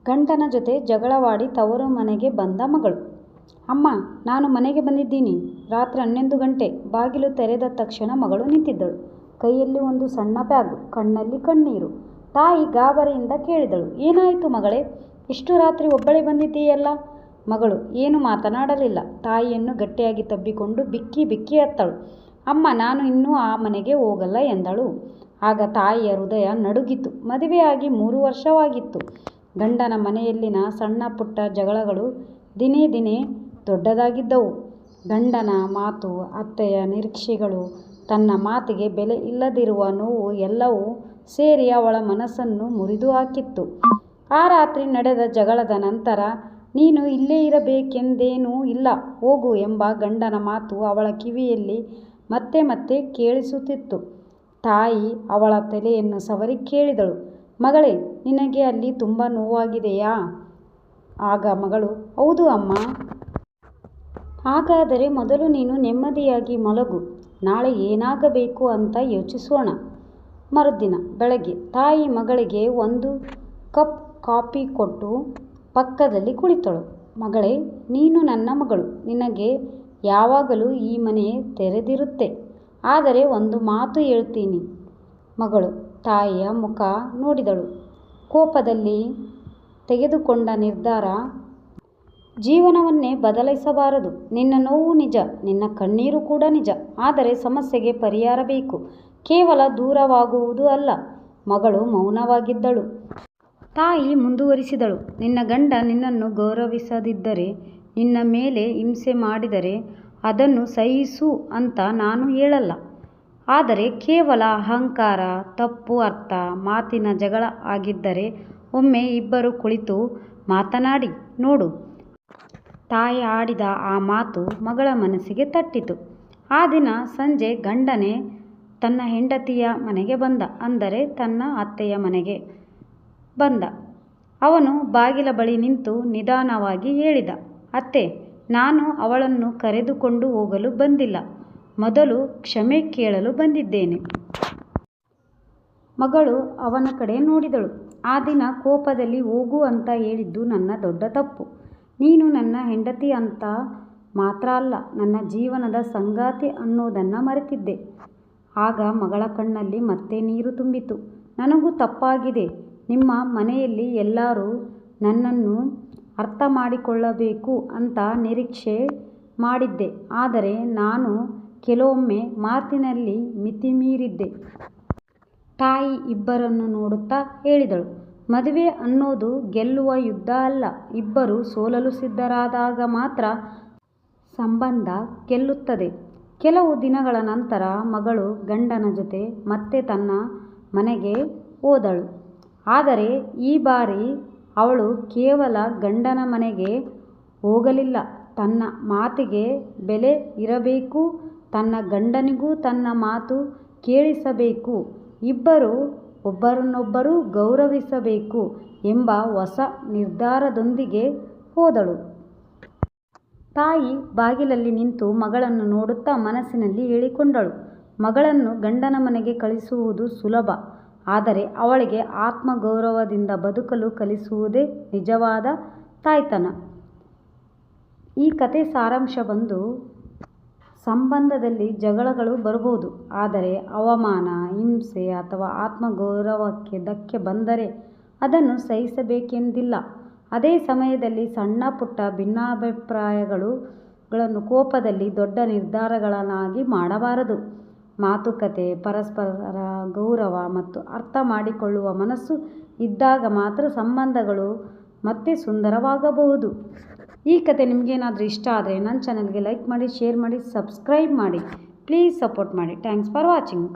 ಗಂಡನ ಜೊತೆ ಜಗಳವಾಡಿ ತವರು ಮನೆಗೆ ಬಂದ ಮಗಳು. ಅಮ್ಮ, ನಾನು ಮನೆಗೆ ಬಂದಿದ್ದೀನಿ. ರಾತ್ರಿ 11 ಗಂಟೆ. ಬಾಗಿಲು ತೆರೆದ ತಕ್ಷಣ ಮಗಳು ನಿಂತಿದ್ದಳು. ಕೈಯಲ್ಲಿ ಒಂದು ಸಣ್ಣ ಬ್ಯಾಗು, ಕಣ್ಣಲ್ಲಿ ಕಣ್ಣೀರು. ತಾಯಿ ಗಾಬರಿಯಿಂದ ಕೇಳಿದಳು, ಏನಾಯಿತು ಮಗಳೇ? ಇಷ್ಟು ರಾತ್ರಿ ಒಬ್ಬಳೇ ಬಂದಿದ್ದೀಯಲ್ಲ? ಮಗಳು ಏನು ಮಾತನಾಡಲಿಲ್ಲ. ತಾಯಿಯನ್ನು ಗಟ್ಟಿಯಾಗಿ ತಬ್ಬಿಕೊಂಡು ಬಿಕ್ಕಿ ಬಿಕ್ಕಿ ಅತ್ತಳು. ಅಮ್ಮ, ನಾನು ಇನ್ನೂ ಆ ಮನೆಗೆ ಹೋಗಲ್ಲ ಎಂದಳು. ಆಗ ತಾಯಿಯ ಹೃದಯ ನಡುಗಿತು. ಮದುವೆಯಾಗಿ 3 ವರ್ಷವಾಗಿತ್ತು. ಗಂಡನ ಮನೆಯಲ್ಲಿನ ಸಣ್ಣ ಪುಟ್ಟ ಜಗಳಗಳು ದಿನೇ ದಿನೇ ದೊಡ್ಡದಾಗಿದ್ದವು. ಗಂಡನ ಮಾತು, ಅತ್ತೆಯ ನಿರೀಕ್ಷೆಗಳು, ತನ್ನ ಮಾತಿಗೆ ಬೆಲೆ ಇಲ್ಲದಿರುವ ನೋವು ಎಲ್ಲವೂ ಸೇರಿ ಅವಳ ಮನಸ್ಸನ್ನು ಮುರಿದು ಹಾಕಿತ್ತು. ಆ ರಾತ್ರಿ ನಡೆದ ಜಗಳದ ನಂತರ ನೀನು ಇಲ್ಲೇ ಇರಬೇಕೆಂದೇನೂ ಇಲ್ಲ, ಹೋಗು ಎಂಬ ಗಂಡನ ಮಾತು ಅವಳ ಕಿವಿಯಲ್ಲಿ ಮತ್ತೆ ಮತ್ತೆ ಕೇಳಿಸುತ್ತಿತ್ತು. ತಾಯಿ ಅವಳ ತಲೆಯನ್ನು ಸವರಿ ಕೇಳಿದಳು, ಮಗಳೇ, ನಿನಗೆ ಅಲ್ಲಿ ತುಂಬ ನೋವಾಗಿದೆಯಾ? ಆಗ ಮಗಳು, ಹೌದು ಅಮ್ಮ. ಹಾಗಾದರೆ ಮೊದಲು ನೀನು ನೆಮ್ಮದಿಯಾಗಿ ಮಲಗು. ನಾಳೆ ಏನಾಗಬೇಕು ಅಂತ ಯೋಚಿಸೋಣ. ಮರುದಿನ ಬೆಳಗ್ಗೆ ತಾಯಿ ಮಗಳಿಗೆ ಒಂದು ಕಪ್ ಕಾಫಿ ಕೊಟ್ಟು ಪಕ್ಕದಲ್ಲಿ ಕುಳಿತಳು. ಮಗಳೇ, ನೀನು ನನ್ನ ಮಗಳು. ನಿನಗೆ ಯಾವಾಗಲೂ ಈ ಮನೆ ತೆರೆದಿರುತ್ತೆ. ಆದರೆ ಒಂದು ಮಾತು ಹೇಳ್ತೀನಿ. ಮಗಳು ತಾಯಿಯ ಮುಖ ನೋಡಿದಳು. ಕೋಪದಲ್ಲಿ ತೆಗೆದುಕೊಂಡ ನಿರ್ಧಾರ ಜೀವನವನ್ನೇ ಬದಲಾಯಿಸಬಾರದು. ನಿನ್ನ ನೋವು ನಿಜ, ನಿನ್ನ ಕಣ್ಣೀರು ಕೂಡ ನಿಜ. ಆದರೆ ಸಮಸ್ಯೆಗೆ ಪರಿಹಾರ ಬೇಕು, ಕೇವಲ ದೂರವಾಗುವುದು ಅಲ್ಲ. ಮಗಳು ಮೌನವಾಗಿದ್ದಳು. ತಾಯಿ ಮುಂದುವರಿಸಿದಳು, ನಿನ್ನ ಗಂಡ ನಿನ್ನನ್ನು ಗೌರವಿಸದಿದ್ದರೆ, ನಿನ್ನ ಮೇಲೆ ಹಿಂಸೆ ಮಾಡಿದರೆ ಅದನ್ನು ಸಹಿಸು ಅಂತ ನಾನು ಹೇಳಲ್ಲ. ಆದರೆ ಕೇವಲ ಅಹಂಕಾರ, ತಪ್ಪು ಅರ್ಥ, ಮಾತಿನ ಜಗಳ ಆಗಿದ್ದರೆ ಒಮ್ಮೆ ಇಬ್ಬರು ಕುಳಿತು ಮಾತನಾಡಿ ನೋಡು. ತಾಯಿ ಆಡಿದ ಆ ಮಾತು ಮಗಳ ಮನಸ್ಸಿಗೆ ತಟ್ಟಿತು. ಆ ದಿನ ಸಂಜೆ ಗಂಡನೇ ತನ್ನ ಹೆಂಡತಿಯ ಮನೆಗೆ ಬಂದ, ಅಂದರೆ ತನ್ನ ಅತ್ತೆಯ ಮನೆಗೆ ಬಂದ. ಅವನು ಬಾಗಿಲ ಬಳಿ ನಿಂತು ನಿಧಾನವಾಗಿ ಹೇಳಿದ, ಅತ್ತೆ, ನಾನು ಅವಳನ್ನು ಕರೆದುಕೊಂಡು ಹೋಗಲು ಬಂದಿಲ್ಲ. ಮೊದಲು ಕ್ಷಮೆ ಕೇಳಲು ಬಂದಿದ್ದೇನೆ. ಮಗಳು ಅವನ ಕಡೆ ನೋಡಿದಳು. ಆ ದಿನ ಕೋಪದಲ್ಲಿ ಹೋಗು ಅಂತ ಹೇಳಿದ್ದು ನನ್ನ ದೊಡ್ಡ ತಪ್ಪು. ನೀನು ನನ್ನ ಹೆಂಡತಿ ಅಂತ ಮಾತ್ರ ಅಲ್ಲ, ನನ್ನ ಜೀವನದ ಸಂಗಾತಿ ಅನ್ನೋದನ್ನು ಮರೆತಿದ್ದೆ. ಆಗ ಮಗಳ ಕಣ್ಣಲ್ಲಿ ಮತ್ತೆ ನೀರು ತುಂಬಿತು. ನನಗೂ ತಪ್ಪಾಗಿದೆ. ನಿಮ್ಮ ಮನೆಯಲ್ಲಿ ಎಲ್ಲರೂ ನನ್ನನ್ನು ಅರ್ಥ ಮಾಡಿಕೊಳ್ಳಬೇಕು ಅಂತ ನಿರೀಕ್ಷೆ ಮಾಡಿದ್ದೆ. ಆದರೆ ನಾನು ಕೆಲವೊಮ್ಮೆ ಮಾತಿನಲ್ಲಿ ಮಿತಿಮೀರಿದ್ದೆ. ತಾಯಿ ಇಬ್ಬರನ್ನು ನೋಡುತ್ತಾ ಹೇಳಿದಳು, ಮದುವೆ ಅನ್ನೋದು ಗೆಲ್ಲುವ ಯುದ್ಧ ಅಲ್ಲ. ಇಬ್ಬರು ಸೋಲಲು ಸಿದ್ಧರಾದಾಗ ಮಾತ್ರ ಸಂಬಂಧ ಗೆಲ್ಲುತ್ತದೆ. ಕೆಲವು ದಿನಗಳ ನಂತರ ಮಗಳು ಗಂಡನ ಜೊತೆ ಮತ್ತೆ ತನ್ನ ಮನೆಗೆ ಹೋದಳು. ಆದರೆ ಈ ಬಾರಿ ಅವಳು ಕೇವಲ ಗಂಡನ ಮನೆಗೆ ಹೋಗಲಿಲ್ಲ. ತನ್ನ ಮಾತಿಗೆ ಬೆಲೆ ಇರಬೇಕು, ತನ್ನ ಗಂಡನಿಗೂ ತನ್ನ ಮಾತು ಕೇಳಿಸಬೇಕು, ಇಬ್ಬರು ಒಬ್ಬರನ್ನೊಬ್ಬರು ಗೌರವಿಸಬೇಕು ಎಂಬ ಹೊಸ ನಿರ್ಧಾರದೊಂದಿಗೆ ಹೋದಳು. ತಾಯಿ ಬಾಗಿಲಲ್ಲಿ ನಿಂತು ಮಗಳನ್ನು ನೋಡುತ್ತಾ ಮನಸ್ಸಿನಲ್ಲಿ ಹೇಳಿಕೊಂಡಳು, ಮಗಳನ್ನು ಗಂಡನ ಮನೆಗೆ ಕಳಿಸುವುದು ಸುಲಭ, ಆದರೆ ಅವಳಿಗೆ ಆತ್ಮಗೌರವದಿಂದ ಬದುಕಲು ಕಲಿಸುವುದೇ ನಿಜವಾದ ತಾಯ್ತನ. ಈ ಕತೆ ಸಾರಾಂಶ ಬಂದು, ಸಂಬಂಧದಲ್ಲಿ ಜಗಳಗಳು ಬರಬಹುದು, ಆದರೆ ಅವಮಾನ, ಹಿಂಸೆ ಅಥವಾ ಆತ್ಮಗೌರವಕ್ಕೆ ಧಕ್ಕೆ ಬಂದರೆ ಅದನ್ನು ಸಹಿಸಬೇಕೆಂದಿಲ್ಲ. ಅದೇ ಸಮಯದಲ್ಲಿ ಸಣ್ಣ ಪುಟ್ಟ ಭಿನ್ನಾಭಿಪ್ರಾಯಗಳನ್ನು ಕೋಪದಲ್ಲಿ ದೊಡ್ಡ ನಿರ್ಧಾರಗಳನ್ನಾಗಿ ಮಾಡಬಾರದು. ಮಾತುಕತೆ, ಪರಸ್ಪರ ಗೌರವ ಮತ್ತು ಅರ್ಥ ಮಾಡಿಕೊಳ್ಳುವ ಮನಸ್ಸು ಇದ್ದಾಗ ಮಾತ್ರ ಸಂಬಂಧಗಳು ಮತ್ತೆ ಸುಂದರವಾಗಬಹುದು. ಈ ಕತೆ ನಿಮಗೇನಾದರೂ ಇಷ್ಟ ಆದರೆ ನನ್ನ ಚಾನಲ್ಗೆ ಲೈಕ್ ಮಾಡಿ, ಶೇರ್ ಮಾಡಿ, ಸಬ್ಸ್ಕ್ರೈಬ್ ಮಾಡಿ. ಪ್ಲೀಸ್ ಸಪೋರ್ಟ್ ಮಾಡಿ. Thanks for watching.